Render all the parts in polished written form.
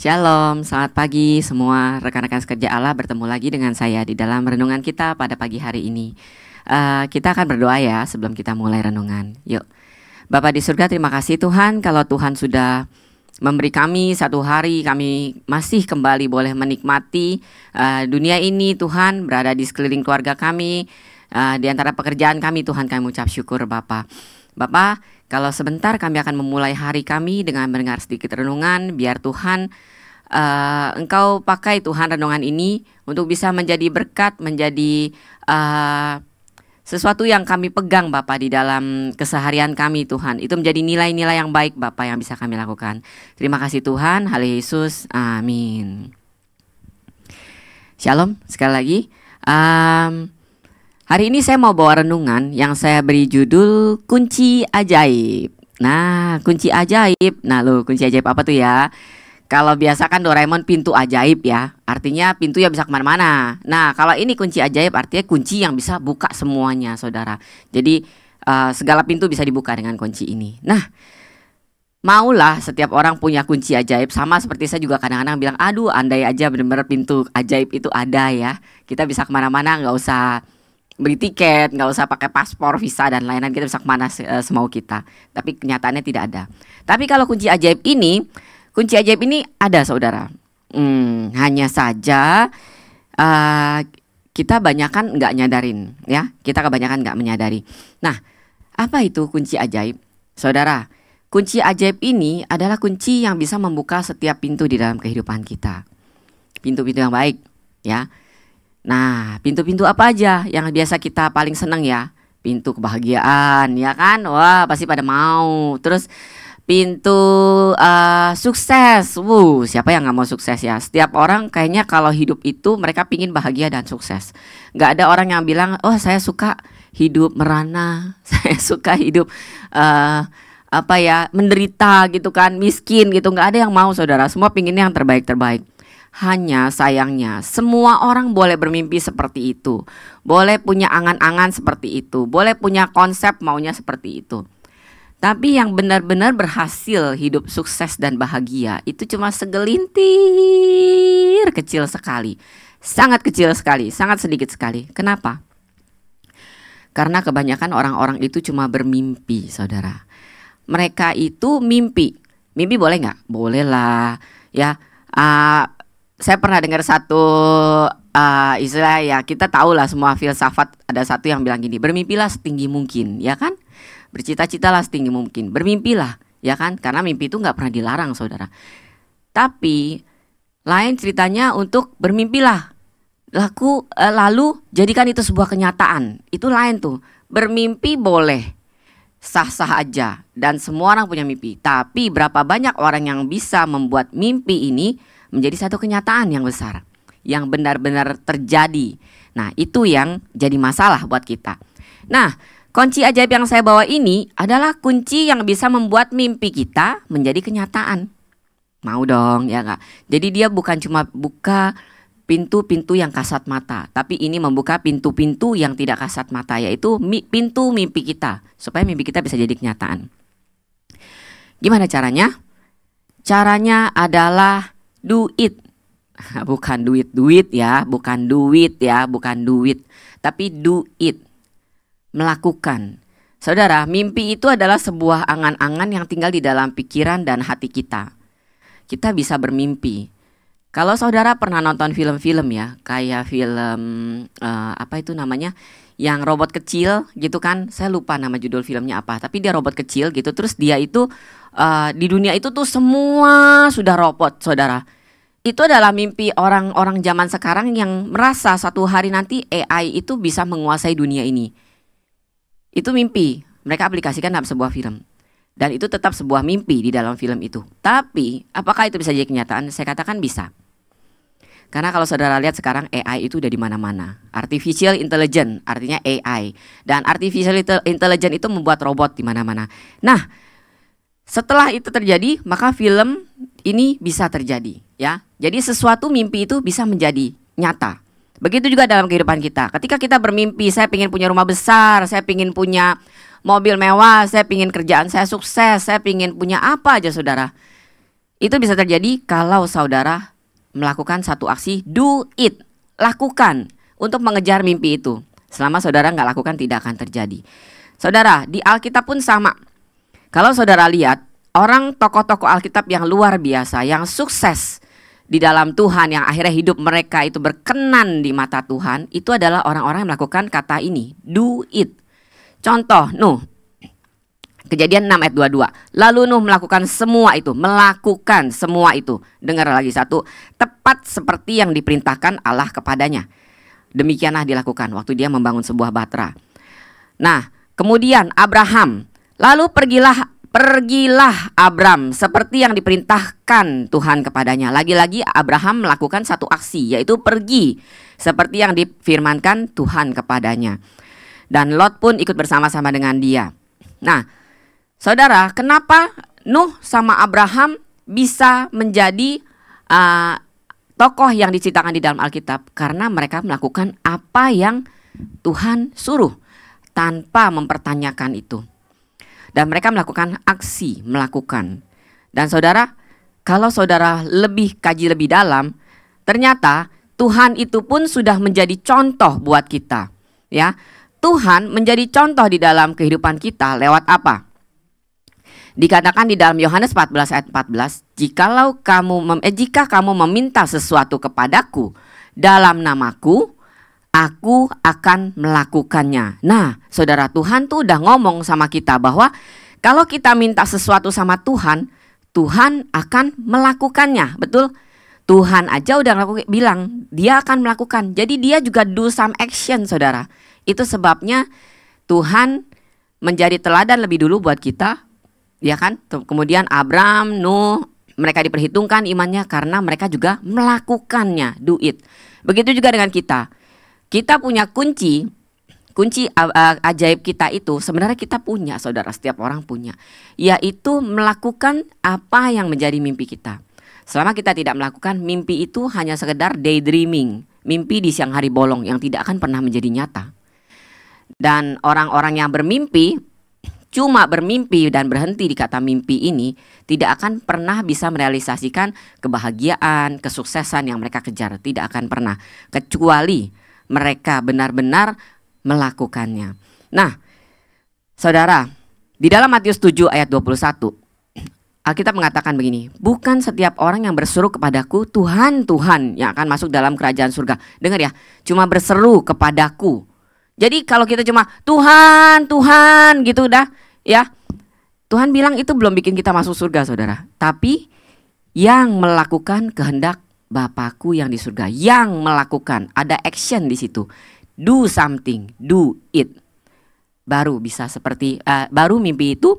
Shalom, selamat pagi semua rekan-rekan sekerja Allah. Bertemu lagi dengan saya di dalam renungan kita pada pagi hari ini. Kita akan berdoa ya sebelum kita mulai renungan. Yuk, Bapa di surga, terima kasih Tuhan kalau Tuhan sudah memberi kami satu hari, kami masih kembali boleh menikmati dunia ini. Tuhan berada di sekeliling keluarga kami, di antara pekerjaan kami. Tuhan, kami ucap syukur Bapa. Kalau sebentar kami akan memulai hari kami dengan mendengar sedikit renungan, biar Tuhan Engkau pakai Tuhan renungan ini untuk bisa menjadi berkat, menjadi sesuatu yang kami pegang Bapa di dalam keseharian kami Tuhan. Itu menjadi nilai-nilai yang baik Bapa yang bisa kami lakukan. Terima kasih Tuhan, haleluya Yesus, amin. Shalom, sekali lagi. Hari ini saya mau bawa renungan yang saya beri judul Kunci Ajaib. Nah, kunci ajaib. Nah, kunci ajaib apa tuh ya? Kalau biasa kan Doraemon pintu ajaib ya. Artinya pintu yang bisa kemana-mana. Nah, kalau ini kunci ajaib artinya kunci yang bisa buka semuanya, saudara. Jadi segala pintu bisa dibuka dengan kunci ini. Nah, maulah setiap orang punya kunci ajaib. Sama seperti saya juga kadang-kadang bilang, aduh andai aja benar-benar pintu ajaib itu ada ya. Kita bisa kemana-mana, nggak usah beli tiket, nggak usah pakai paspor, visa dan lain-lain, kita bisa kemana semau kita. Tapi kenyataannya tidak ada. Tapi kalau kunci ajaib ini ada saudara. Hanya saja kita kebanyakan nggak nyadarin ya. Kita kebanyakan nggak menyadari. Nah, apa itu kunci ajaib? Saudara, kunci ajaib ini adalah kunci yang bisa membuka setiap pintu di dalam kehidupan kita. Pintu-pintu yang baik ya. Nah, pintu-pintu apa aja yang biasa kita paling seneng ya? Pintu kebahagiaan, ya kan? Wah, pasti pada mau. Terus pintu sukses. Siapa yang nggak mau sukses ya? Setiap orang kayaknya kalau hidup itu mereka pingin bahagia dan sukses. Nggak ada orang yang bilang, oh saya suka hidup merana, saya suka hidup menderita gitu kan, miskin gitu. Nggak ada yang mau saudara. Semua pinginnya yang terbaik-terbaik. Hanya sayangnya semua orang boleh bermimpi seperti itu, boleh punya angan-angan seperti itu, boleh punya konsep maunya seperti itu. Tapi yang benar-benar berhasil hidup sukses dan bahagia itu cuma segelintir kecil sekali. Sangat kecil sekali, sangat sedikit sekali. Kenapa? Karena kebanyakan orang-orang itu cuma bermimpi, saudara. Mereka itu mimpi. Mimpi boleh nggak? Boleh lah ya. Saya pernah dengar satu istilah ya, kita tahu lah semua filsafat, ada satu yang bilang gini, bermimpilah setinggi mungkin, ya kan? Bercita-citalah setinggi mungkin, bermimpilah, ya kan? Karena mimpi itu nggak pernah dilarang, saudara. Tapi lain ceritanya untuk bermimpilah, lalu jadikan itu sebuah kenyataan. Itu lain tuh. Bermimpi boleh, sah-sah aja, dan semua orang punya mimpi. Tapi berapa banyak orang yang bisa membuat mimpi ini menjadi satu kenyataan yang besar, yang benar-benar terjadi. Nah, itu yang jadi masalah buat kita. Nah, kunci ajaib yang saya bawa ini adalah kunci yang bisa membuat mimpi kita menjadi kenyataan. Mau dong, ya nggak? Jadi dia bukan cuma buka pintu-pintu yang kasat mata, tapi ini membuka pintu-pintu yang tidak kasat mata, yaitu pintu mimpi kita, supaya mimpi kita bisa jadi kenyataan. Gimana caranya? Caranya adalah do it. Bukan duit ya, bukan duit, tapi do it. Melakukan. Saudara, mimpi itu adalah sebuah angan-angan yang tinggal di dalam pikiran dan hati kita. Kita bisa bermimpi. Kalau saudara pernah nonton film-film ya, kayak film apa itu namanya, yang robot kecil gitu kan, saya lupa nama judul filmnya apa, tapi dia robot kecil gitu, terus dia itu di dunia itu tuh semua sudah robot, saudara. Itu adalah mimpi orang-orang zaman sekarang yang merasa satu hari nanti AI itu bisa menguasai dunia ini. Itu mimpi, mereka aplikasikan dalam sebuah film. Dan itu tetap sebuah mimpi di dalam film itu. Tapi apakah itu bisa jadi kenyataan? Saya katakan bisa. Karena kalau saudara lihat sekarang AI itu udah di mana-mana. Artificial Intelligence artinya AI, dan Artificial Intelligence itu membuat robot di mana-mana. Nah, setelah itu terjadi, maka film ini bisa terjadi, ya. Jadi sesuatu mimpi itu bisa menjadi nyata. Begitu juga dalam kehidupan kita. Ketika kita bermimpi, saya ingin punya rumah besar, saya ingin punya mobil mewah, saya ingin kerjaan saya sukses, saya ingin punya apa aja, saudara. Itu bisa terjadi kalau saudara melakukan satu aksi, do it, lakukan untuk mengejar mimpi itu. Selama saudara nggak lakukan, tidak akan terjadi. Saudara, di Alkitab pun sama. Kalau saudara lihat, orang tokoh-tokoh Alkitab yang luar biasa, yang sukses di dalam Tuhan, yang akhirnya hidup mereka itu berkenan di mata Tuhan, itu adalah orang-orang yang melakukan kata ini, do it. Contoh, Nuh, Kejadian 6 ayat 22. Lalu Nuh melakukan semua itu, melakukan semua itu. Dengar lagi satu, tepat seperti yang diperintahkan Allah kepadanya. Demikianlah dilakukan waktu dia membangun sebuah batra. Nah, kemudian Abraham, lalu pergilah Abram seperti yang diperintahkan Tuhan kepadanya. Lagi-lagi Abraham melakukan satu aksi, yaitu pergi seperti yang difirmankan Tuhan kepadanya. Dan Lot pun ikut bersama-sama dengan dia. Nah, saudara, kenapa Nuh sama Abraham bisa menjadi tokoh yang diceritakan di dalam Alkitab? Karena mereka melakukan apa yang Tuhan suruh tanpa mempertanyakan itu. Dan mereka melakukan aksi, melakukan. Dan saudara, kalau saudara lebih kaji lebih dalam, ternyata Tuhan itu pun sudah menjadi contoh buat kita. Ya, Tuhan menjadi contoh di dalam kehidupan kita lewat apa? Dikatakan di dalam Yohanes 14 ayat 14, jika kamu meminta sesuatu kepadaku dalam namaku, aku akan melakukannya. Nah, saudara, Tuhan tuh udah ngomong sama kita bahwa kalau kita minta sesuatu sama Tuhan, Tuhan akan melakukannya. Betul? Tuhan aja udah bilang dia akan melakukan. Jadi dia juga do some action, saudara. Itu sebabnya Tuhan menjadi teladan lebih dulu buat kita. Ya kan? Kemudian Abram, Nuh, mereka diperhitungkan imannya karena mereka juga melakukannya, do it. Begitu juga dengan kita. Kita punya kunci ajaib kita itu sebenarnya kita punya, saudara, setiap orang punya. Yaitu melakukan apa yang menjadi mimpi kita. Selama kita tidak melakukan, mimpi itu hanya sekedar daydreaming, mimpi di siang hari bolong yang tidak akan pernah menjadi nyata. Dan orang-orang yang bermimpi cuma bermimpi dan berhenti di kata mimpi ini, tidak akan pernah bisa merealisasikan kebahagiaan, kesuksesan yang mereka kejar. Tidak akan pernah, kecuali mereka benar-benar melakukannya. Nah, saudara, di dalam Matius 7 ayat 21, Alkitab mengatakan begini, bukan setiap orang yang berseru kepadaku, Tuhan, Tuhan, yang akan masuk dalam kerajaan surga. Dengar ya, cuma berseru kepadaku. Jadi kalau kita cuma Tuhan, Tuhan gitu udah ya, Tuhan bilang itu belum bikin kita masuk surga, saudara. Tapi yang melakukan kehendak Bapakku yang di surga, yang melakukan, ada action di situ. Do something, do it. Baru bisa seperti baru mimpi itu,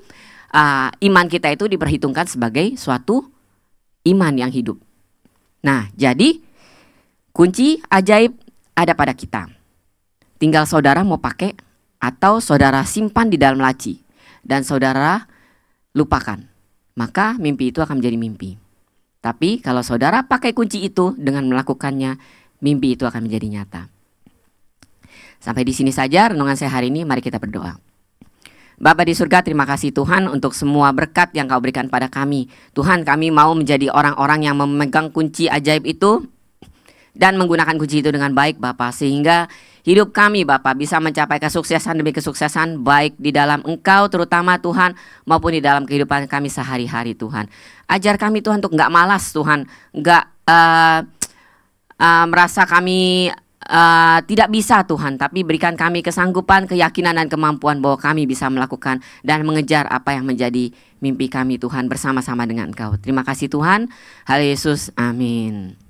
iman kita itu diperhitungkan sebagai suatu iman yang hidup. Nah, jadi kunci ajaib ada pada kita. Tinggal saudara mau pakai atau saudara simpan di dalam laci dan saudara lupakan, maka mimpi itu akan menjadi mimpi. Tapi kalau saudara pakai kunci itu dengan melakukannya, mimpi itu akan menjadi nyata. Sampai di sini saja renungan saya hari ini. Mari kita berdoa. Bapa di surga, terima kasih Tuhan untuk semua berkat yang Kau berikan pada kami. Tuhan, kami mau menjadi orang-orang yang memegang kunci ajaib itu dan menggunakan kunci itu dengan baik, Bapa, sehingga hidup kami, Bapa, bisa mencapai kesuksesan demi kesuksesan, baik di dalam Engkau terutama Tuhan, maupun di dalam kehidupan kami sehari-hari, Tuhan. Ajar kami Tuhan untuk nggak malas, Tuhan, nggak merasa kami tidak bisa, Tuhan, tapi berikan kami kesanggupan, keyakinan, dan kemampuan bahwa kami bisa melakukan dan mengejar apa yang menjadi mimpi kami, Tuhan, bersama-sama dengan Engkau. Terima kasih Tuhan. Haleluya Yesus, amin.